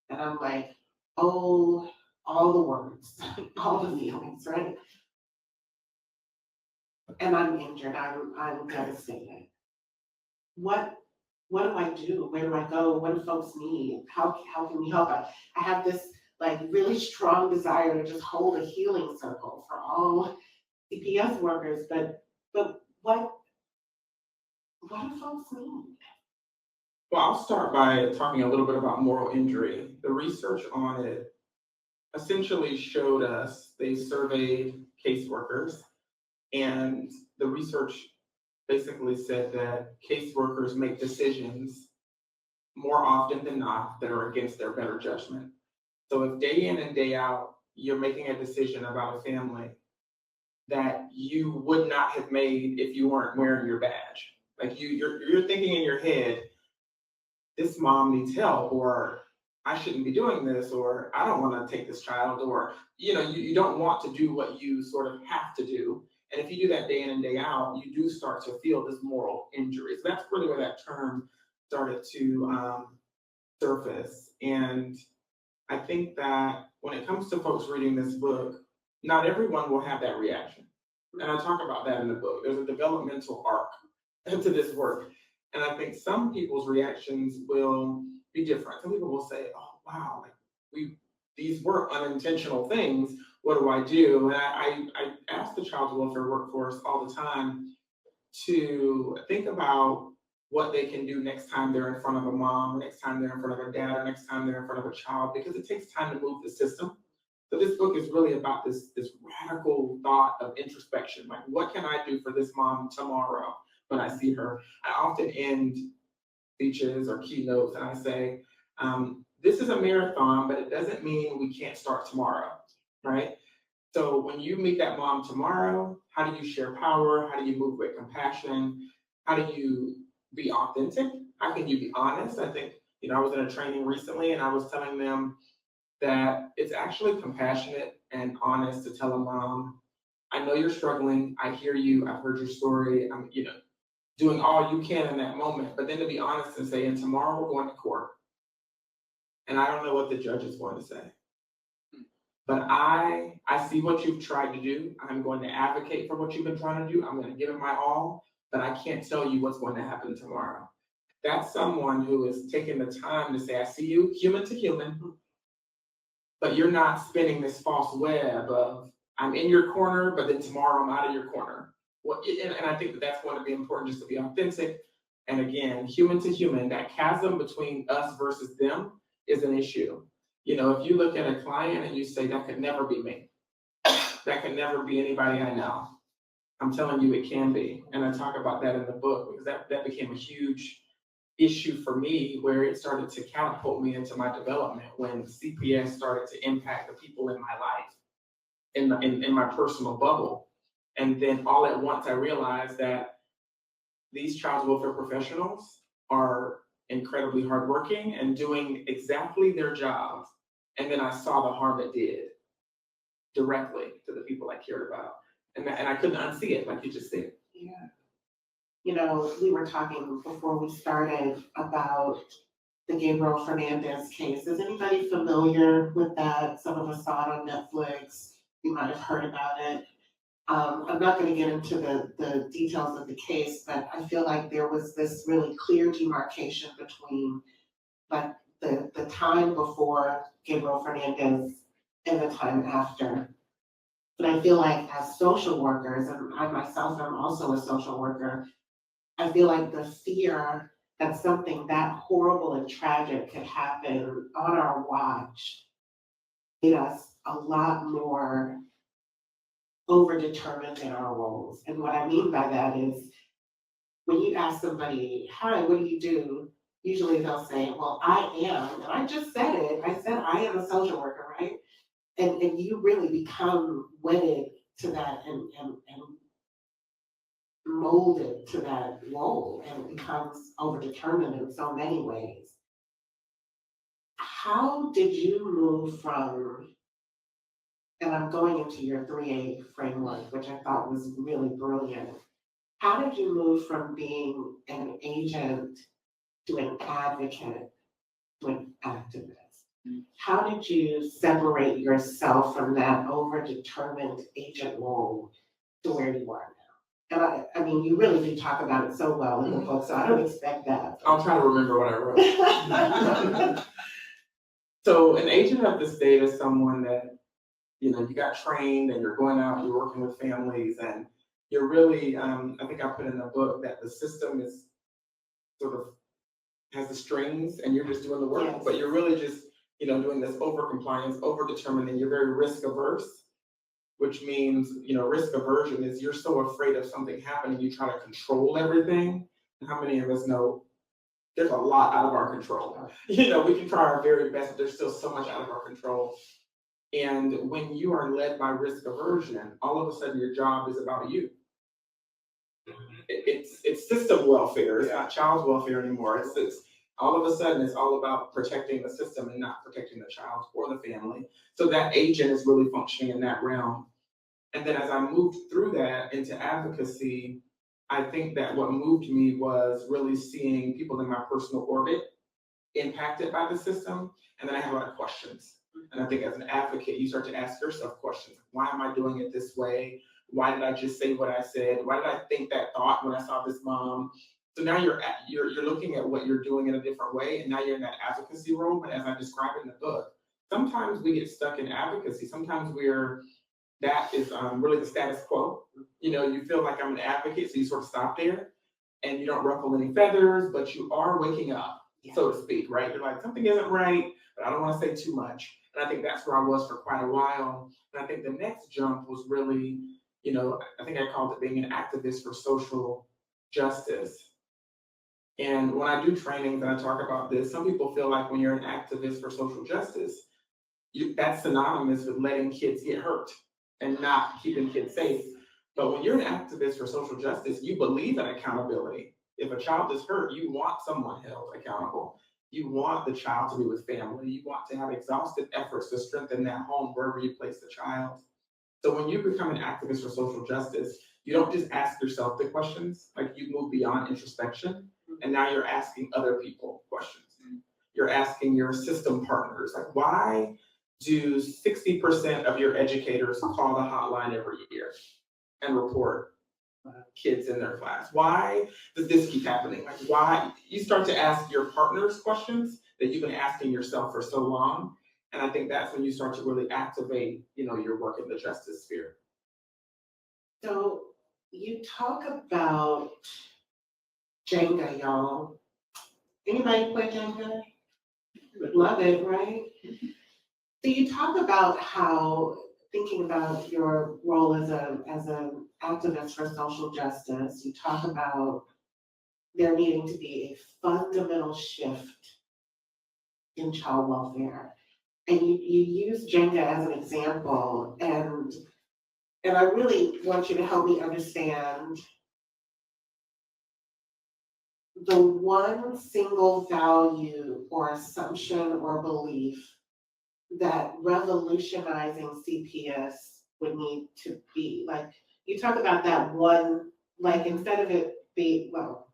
and I'm like, oh, all the words, all the feelings, right? And I'm injured, I'm devastated. What do I do? Where do I go? What do folks need? How can we help? I have this like really strong desire to just hold a healing circle for all CPS workers, but what do folks need? Well, I'll start by talking a little bit about moral injury. The research on it essentially showed us, they surveyed caseworkers, and the research basically said that caseworkers make decisions more often than not that are against their better judgment. So if day in and day out, you're making a decision about a family that you would not have made if you weren't wearing your badge. Like you're thinking in your head, this mom needs help, or I shouldn't be doing this, or I don't want to take this child, or you don't want to do what you sort of have to do. And if you do that day in and day out, you do start to feel this moral injury. So that's really where that term started to surface. And I think that when it comes to folks reading this book, not everyone will have that reaction. And I talk about that in the book. There's a developmental arc to this work. And I think some people's reactions will be different. Some people will say, oh, wow, like these were unintentional things. What do I do? And I ask the child welfare workforce all the time to think about what they can do next time they're in front of a mom, next time they're in front of a dad, or next time they're in front of a child, because it takes time to move the system. So this book is really about this radical thought of introspection. Like, what can I do for this mom tomorrow when I see her? I often end speeches or keynotes and I say, this is a marathon, but it doesn't mean we can't start tomorrow, right? So when you meet that mom tomorrow, how do you share power? How do you move with compassion? How do you be authentic? How can you be honest? I think, I was in a training recently and I was telling them that it's actually compassionate and honest to tell a mom, I know you're struggling. I hear you. I've heard your story. I'm, doing all you can in that moment. But then to be honest and say, and tomorrow we're going to court. And I don't know what the judge is going to say. But I see what you've tried to do. I'm going to advocate for what you've been trying to do. I'm going to give it my all, but I can't tell you what's going to happen tomorrow. That's someone who is taking the time to say, I see you human to human, but you're not spinning this false web of, I'm in your corner, but then tomorrow I'm out of your corner. Well, and I think that that's going to be important, just to be authentic. And again, human to human, that chasm between us versus them is an issue. If you look at a client and you say, that could never be me, that could never be anybody I know, I'm telling you it can be. And I talk about that in the book, because that became a huge issue for me, where it started to catapult me into my development when CPS started to impact the people in my life, in my personal bubble. And then all at once I realized that these child welfare professionals are incredibly hardworking and doing exactly their jobs. And then I saw the harm it did directly to the people I cared about. And I couldn't unsee it, like you just said. Yeah. We were talking before we started about the Gabriel Fernandez case. Is anybody familiar with that? Some of us saw it on Netflix. You might have heard about it. I'm not going to get into the details of the case, but I feel like there was this really clear demarcation between like the time before Gabriel Fernandez and the time after. But I feel like as social workers, and I myself am also a social worker, I feel like the fear that something that horrible and tragic could happen on our watch made us a lot more overdetermined in our roles. And what I mean by that is, when you ask somebody, hi, what do you do? Usually they'll say, well, I am, and I just said it. I said I am a social worker, right? And you really become wedded to that and molded to that role, and it becomes overdetermined in so many ways. How did you move from, and I'm going into your 3A framework, which I thought was really brilliant. How did you move from being an agent to an advocate to an activist? How did you separate yourself from that overdetermined agent role to where you are now? And I mean, you really do talk about it so well in the book, so I don't expect that. I'll try to remember what I wrote. So an agent of the state is someone that, you know, you got trained and you're going out, you're working with families, and you're really, I think I put in the book that the system is sort of has the strings and you're just doing the work, Yes. but you're really just, you know, doing this over compliance, over determining, you're very risk averse, which means, you know, risk aversion is you're so afraid of something happening, you try to control everything. And how many of us know there's a lot out of our control? You know, we can try our very best, but there's still so much out of our control. And when you are led by risk aversion, all of a sudden your job is about you. It's system welfare. It's not child's welfare anymore. It's all of a sudden it's all about protecting the system and not protecting the child or the family. So that agent is really functioning in that realm. And then as I moved through that into advocacy, I think that what moved me was really seeing people in my personal orbit impacted by the system. And then I had a lot of questions. And I think as an advocate, you start to ask yourself questions. Why am I doing it this way? Why did I just say what I said? Why did I think that thought when I saw this mom? So now you're looking at what you're doing in a different way, and now you're in that advocacy role. But as I describe in the book, sometimes we get stuck in advocacy. Sometimes that is really the status quo. You know, you feel like I'm an advocate, so you sort of stop there, and you don't ruffle any feathers, but you are waking up, so to speak, right? You're like, something isn't right, but I don't want to say too much. And I think that's where I was for quite a while. And I think the next jump was really, you know, I think I called it being an activist for social justice. And when I do trainings and I talk about this, some people feel like when you're an activist for social justice, that's synonymous with letting kids get hurt and not keeping kids safe. But when you're an activist for social justice, you believe in accountability. If a child is hurt, you want someone held accountable. You want the child to be with family. You want to have exhaustive efforts to strengthen that home wherever you place the child. So when you become an activist for social justice, you don't just ask yourself the questions, like you move beyond introspection, and now you're asking other people questions. You're asking your system partners, like, why do 60% of your educators call the hotline every year and report kids in their class? Why does this keep happening? Like, why? You start to ask your partners questions that you've been asking yourself for so long. And I think that's when you start to really activate, you know, your work in the justice sphere. So you talk about Jenga, y'all. Anybody play Jenga? Love it, right? So you talk about how thinking about your role as an activist for social justice, you talk about there needing to be a fundamental shift in child welfare. And you use Jenga as an example, and I really want you to help me understand the one single value or assumption or belief that revolutionizing CPS would need to be. Like, you talk about that one, like, instead of it being, well,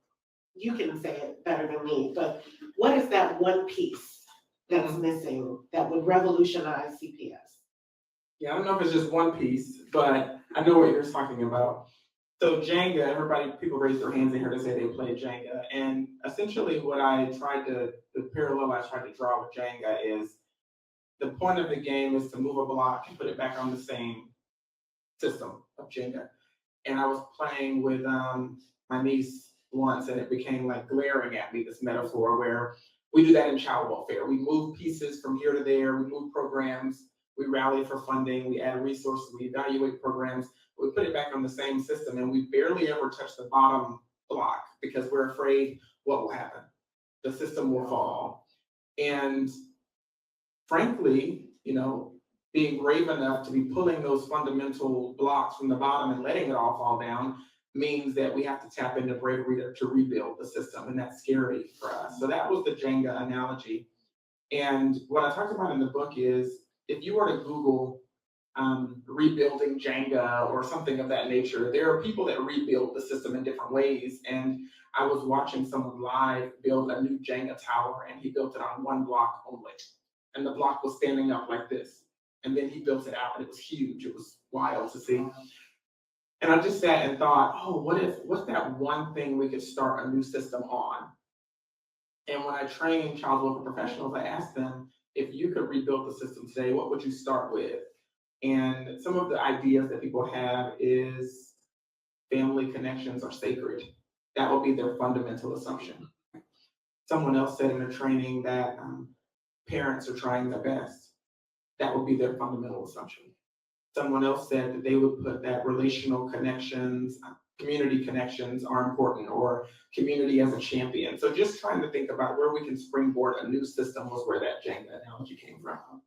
you can say it better than me, but what is that one piece that's missing that would revolutionize CPS? Yeah, I don't know if it's just one piece, but I know what you're talking about. So Jenga, people raise their hands in here to say they play Jenga. And essentially the parallel I tried to draw with Jenga is the point of the game is to move a block and put it back on the same system of Jenga. And I was playing with my niece once, and it became like glaring at me, this metaphor where we do that in child welfare. We move pieces from here to there, we move programs, we rally for funding, we add resources, we evaluate programs, we put it back on the same system, and we barely ever touch the bottom block because we're afraid what will happen. The system will fall. And frankly, you know, being brave enough to be pulling those fundamental blocks from the bottom and letting it all fall down means that we have to tap into bravery to rebuild the system, and that's scary for us. So that was the Jenga analogy. And what I talked about in the book is, if you were to Google rebuilding Jenga or something of that nature, there are people that rebuild the system in different ways. And I was watching someone live build a new Jenga tower, and he built it on one block only. And the block was standing up like this. And then he built it out, and it was huge. It was wild to see. And I just sat and thought, oh, what's that one thing we could start a new system on? And when I train child welfare professionals, I ask them, if you could rebuild the system today, what would you start with? And some of the ideas that people have is family connections are sacred. That will be their fundamental assumption. Someone else said in a training that parents are trying their best. That would be their fundamental assumption. Someone else said that they would put that relational connections, community connections are important, or community as a champion. So just trying to think about where we can springboard a new system was where that Jenga analogy came from.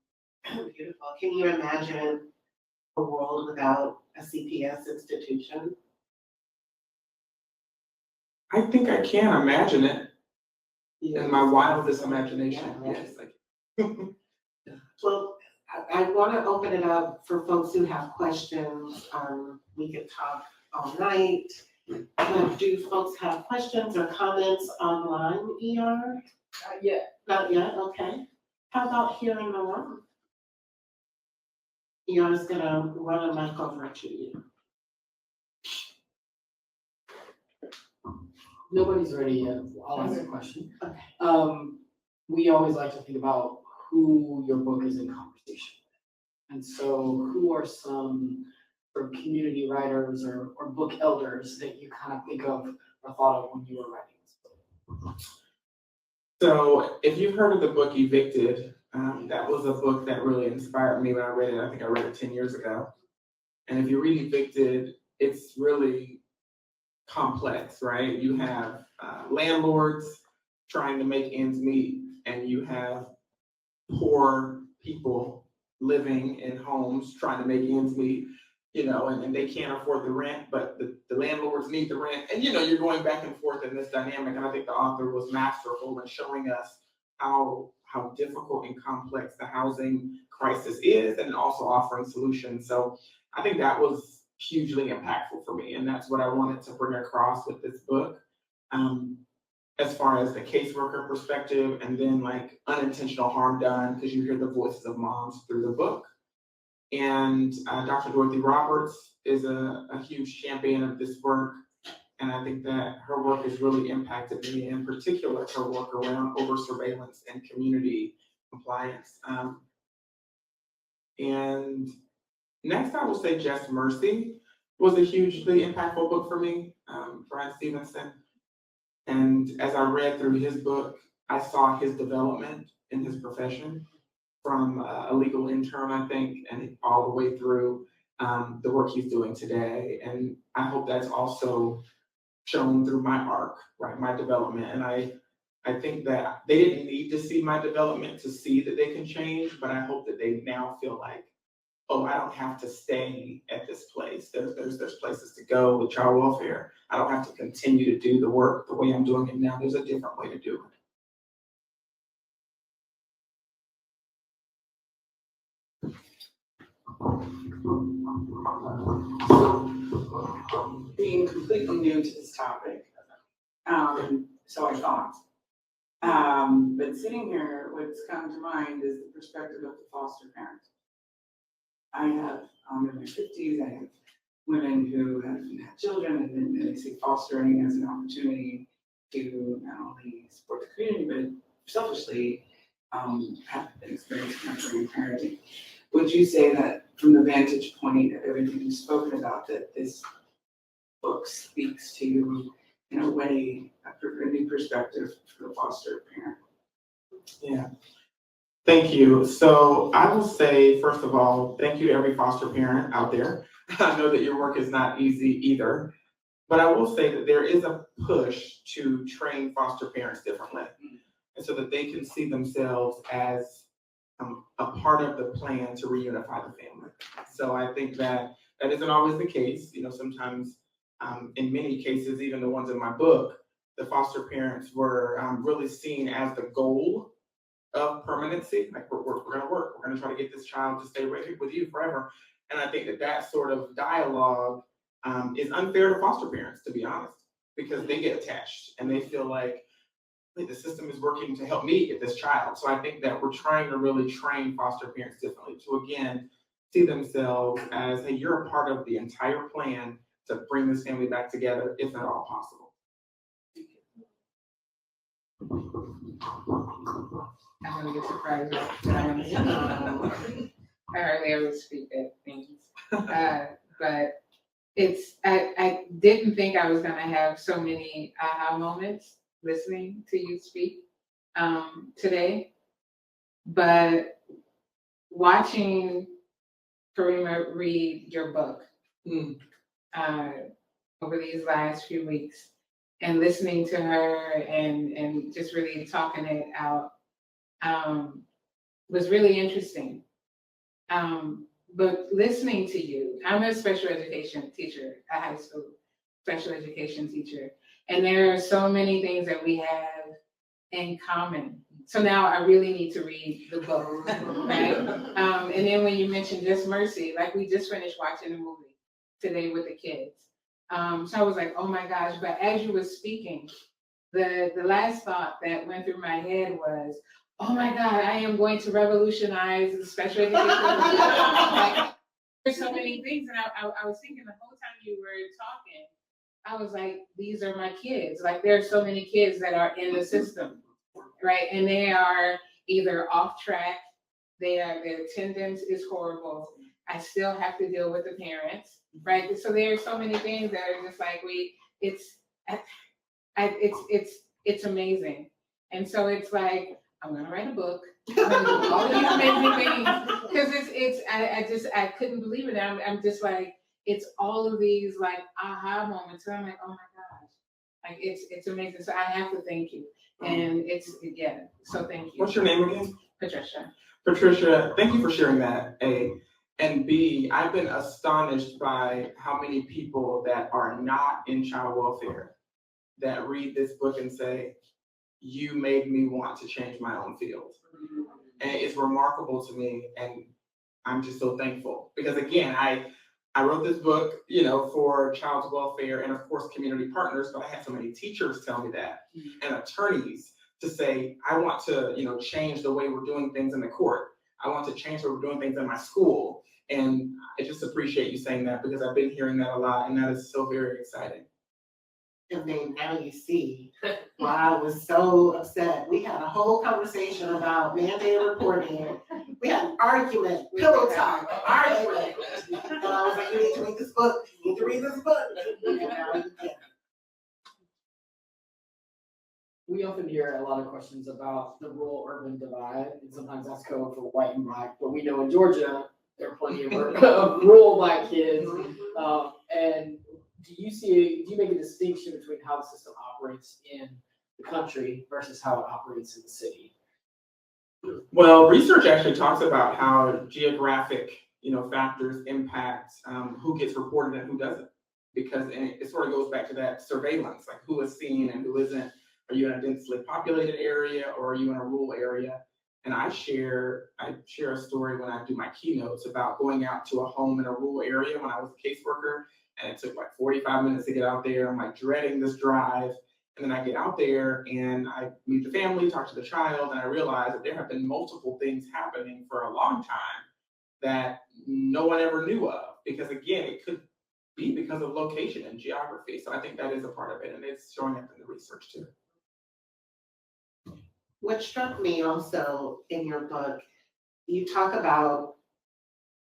Beautiful. Can you imagine a world without a CPS institution? I think I can imagine it in my wildest imagination. Yeah, right. Yes. Well, I want to open it up for folks who have questions. We could talk all night. Do folks have questions or comments online, ER? Not yet. Not yet, okay. How about here in the room? ER's gonna run a mic over to you. Nobody's ready yet. I'll ask a question. Okay. We always like to think about who your book is in conversation with. And so who are some sort of community writers or book elders that you kind of think of or thought of when you were writing this book? So if you've heard of the book Evicted, that was a book that really inspired me when I read it. I think I read it 10 years ago. And if you read Evicted, it's really complex, right? You have landlords trying to make ends meet, and you have poor people living in homes trying to make ends meet, and they can't afford the rent, but the landlords need the rent. And, you're going back and forth in this dynamic. And I think the author was masterful in showing us how difficult and complex the housing crisis is, and also offering solutions. So I think that was hugely impactful for me. And that's what I wanted to bring across with this book. As far as the caseworker perspective, and then like unintentional harm done, because you hear the voices of moms through the book. And Dr. Dorothy Roberts is a huge champion of this work. And I think that her work has really impacted me, in particular, her work around over surveillance and community compliance. And next, I will say Just Mercy was a hugely impactful book for me, Brian Stevenson. And as I read through his book, I saw his development in his profession from a legal intern, I think, and all the way through the work he's doing today. And I hope that's also shown through my arc, right, my development. And I think that they didn't need to see my development to see that they can change, but I hope that they now feel like, oh, I don't have to stay at this place. There's places to go with child welfare. I don't have to continue to do the work the way I'm doing it now. There's a different way to do it. Being completely new to this topic, so I thought. But sitting here, what's come to mind is the perspective of the foster parent. I have, in my 50s, I have women who have had children, and then they see fostering as an opportunity to not only support the community, but selfishly have an experience mentoring and parenting. Would you say that from the vantage point of everything you've spoken about, that this book speaks to you in a way, a new perspective for the foster parent? Yeah. Thank you. So I will say, first of all, thank you to every foster parent out there. I know that your work is not easy either, but I will say that there is a push to train foster parents differently, and so that they can see themselves as a part of the plan to reunify the family. So I think that isn't always the case. Sometimes in many cases, even the ones in my book, the foster parents were really seen as the goal of permanency. Like we're going to work. We're going to try to get this child to stay right here with you forever. And I think that sort of dialogue is unfair to foster parents, to be honest, because they get attached and they feel like, wait, the system is working to help me get this child. So I think that we're trying to really train foster parents differently to, again, see themselves as, hey, you're a part of the entire plan to bring this family back together, if at all possible. I'm gonna get surprised that I want to speak. I hardly ever speak at things. But I didn't think I was gonna have so many aha moments listening to you speak today. But watching Karima read your book over these last few weeks and listening to her and just really talking it out was really interesting. But listening to you, I'm a special education teacher, a high school special education teacher, and there are so many things that we have in common. So now I really need to read the book, right? And then when you mentioned Just Mercy, like we just finished watching the movie today with the kids. So I was like, oh my gosh, but as you were speaking, the last thought that went through my head was, oh my God, I am going to revolutionize the special education. Like, there's so many things, and I was thinking the whole time you were talking, I was like, these are my kids. Like, there are so many kids that are in the system, right? And they are either off track, their attendance is horrible. I still have to deal with the parents, right? So there are so many things that are just like it's amazing. And so it's like, I'm gonna write a book. I'm gonna do all these amazing things because I couldn't believe it. I'm just like, it's all of these like aha moments. And I'm like, oh my gosh, like it's amazing. So I have to thank you, and so thank you. What's your name again? Patricia. Patricia, thank you for sharing that, A. And B, I've been astonished by how many people that are not in child welfare that read this book and say, you made me want to change my own field. And it's remarkable to me, and I'm just so thankful. Because again, I wrote this book, for child welfare and of course community partners, but I had so many teachers tell me that, and attorneys to say, I want to, change the way we're doing things in the court. I want to change the way we're doing things in my school. And I just appreciate you saying that because I've been hearing that a lot, and that is so very exciting. And then now you see why I was so upset. We had a whole conversation about mandated reporting. We had an argument, pillow talk, argument. And I was like, you need to read this book. You need to read this book. And now you can. We often hear a lot of questions about the rural-urban divide, and sometimes that's code for white and black. But we know in Georgia there are plenty of rural black kids. And do you make a distinction between how the system operates in the country versus how it operates in the city? Well, research actually talks about how geographic, factors impact who gets reported and who doesn't, because it sort of goes back to that surveillance, like who is seen and who isn't. Are you in a densely populated area or are you in a rural area? And I share a story when I do my keynotes about going out to a home in a rural area when I was a caseworker, and it took like 45 minutes to get out there. I'm like dreading this drive. And then I get out there and I meet the family, talk to the child, and I realize that there have been multiple things happening for a long time that no one ever knew of. Because again, it could be because of location and geography. So I think that is a part of it, and it's showing up in the research too. What struck me also in your book, you talk about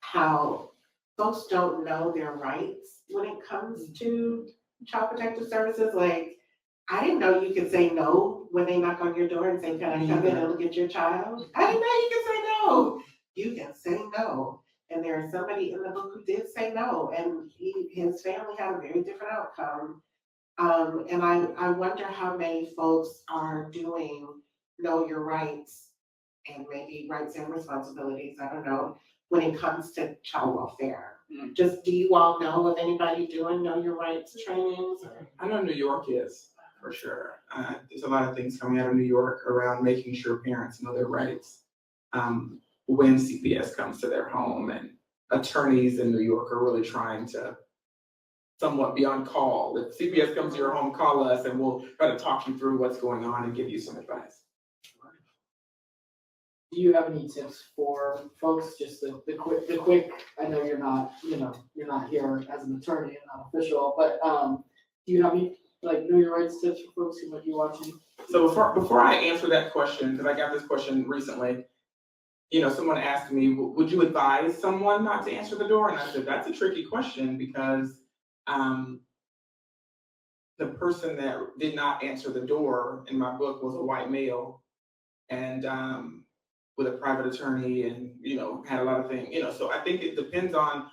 how folks don't know their rights when it comes to child protective services. Like, I didn't know you could say no when they knock on your door and say, can I come in and look at your child? I didn't know you could say no. You can say no. And there's somebody in the book who did say no, and his family had a very different outcome. And I wonder how many folks are doing know your rights, and maybe rights and responsibilities, I don't know, when it comes to child welfare. Just, do you all know of anybody doing know your rights trainings? I know New York is, for sure. There's a lot of things coming out of New York around making sure parents know their rights when CPS comes to their home, and attorneys in New York are really trying to somewhat be on call. If CPS comes to your home, call us and we'll try to talk you through what's going on and give you some advice. Do you have any tips for folks? Just the quick. I know you're not here as an attorney and not official, but do you have any like know your rights tips for folks who might be watching? So before I answer that question, because I got this question recently, someone asked me, would you advise someone not to answer the door? And I said, that's a tricky question because the person that did not answer the door in my book was a white male and with a private attorney and, had a lot of things, so I think it depends on,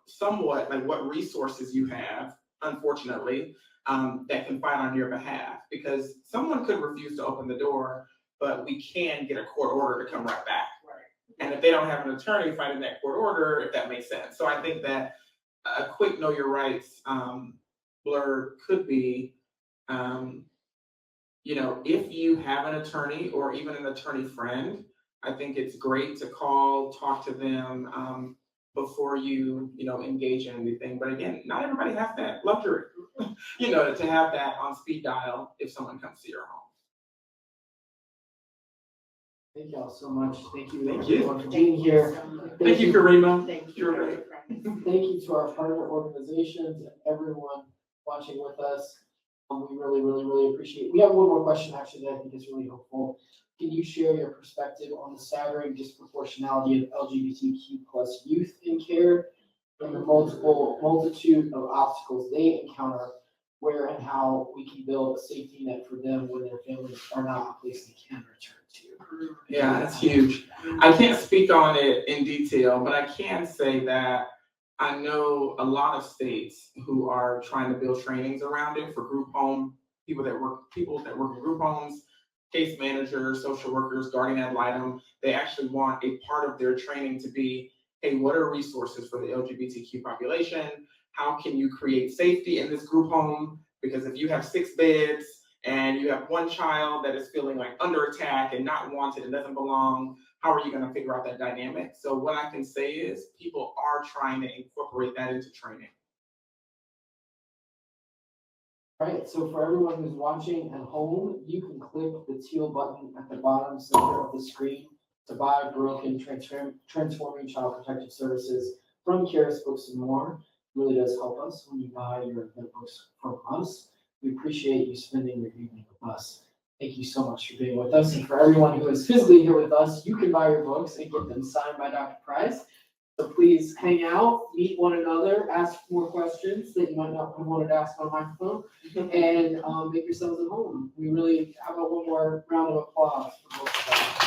somewhat like what resources you have, unfortunately, that can fight on your behalf, because someone could refuse to open the door, but we can get a court order to come right back. And if they don't have an attorney fighting that court order, if that makes sense. So I think that a quick know your rights blurb could be, if you have an attorney or even an attorney friend, I think it's great to call, talk to them before you, engage in anything. But again, not everybody has that luxury, to have that on speed dial if someone comes to your home. Thank y'all so much. Thank you, Thank you. everyone, for being here. Thank you, Karima. Thank You're you. great. Thank you to our partner organizations and everyone watching with us. We really, really, really appreciate it. We have one more question actually that I think is really helpful. Can you share your perspective on the staggering disproportionality of LGBTQ plus youth in care and the multitude of obstacles they encounter, where and how we can build a safety net for them when their families are not a place they can return to? Yeah, that's huge. I can't speak on it in detail, but I can say that I know a lot of states who are trying to build trainings around it for group home, people that work in group homes, case managers, social workers, guardian ad litem. They actually want a part of their training to be, hey, what are resources for the LGBTQ population? How can you create safety in this group home? Because if you have 6 beds and you have one child that is feeling like under attack and not wanted and doesn't belong, how are you going to figure out that dynamic? So what I can say is people are trying to incorporate that into training. All right, so for everyone who's watching at home, you can click the teal button at the bottom center of the screen to buy broken transforming child protective services from Caris Books and More. It really does help us when you buy your books from us. We appreciate you spending your evening with us. Thank you so much for being with us. And for everyone who is physically here with us, you can buy your books and get them signed by Dr. Pryce. So please hang out, meet one another, ask more questions that you might not have wanted to ask on a microphone, and make yourselves at home. We really, how about one more round of applause for both of us?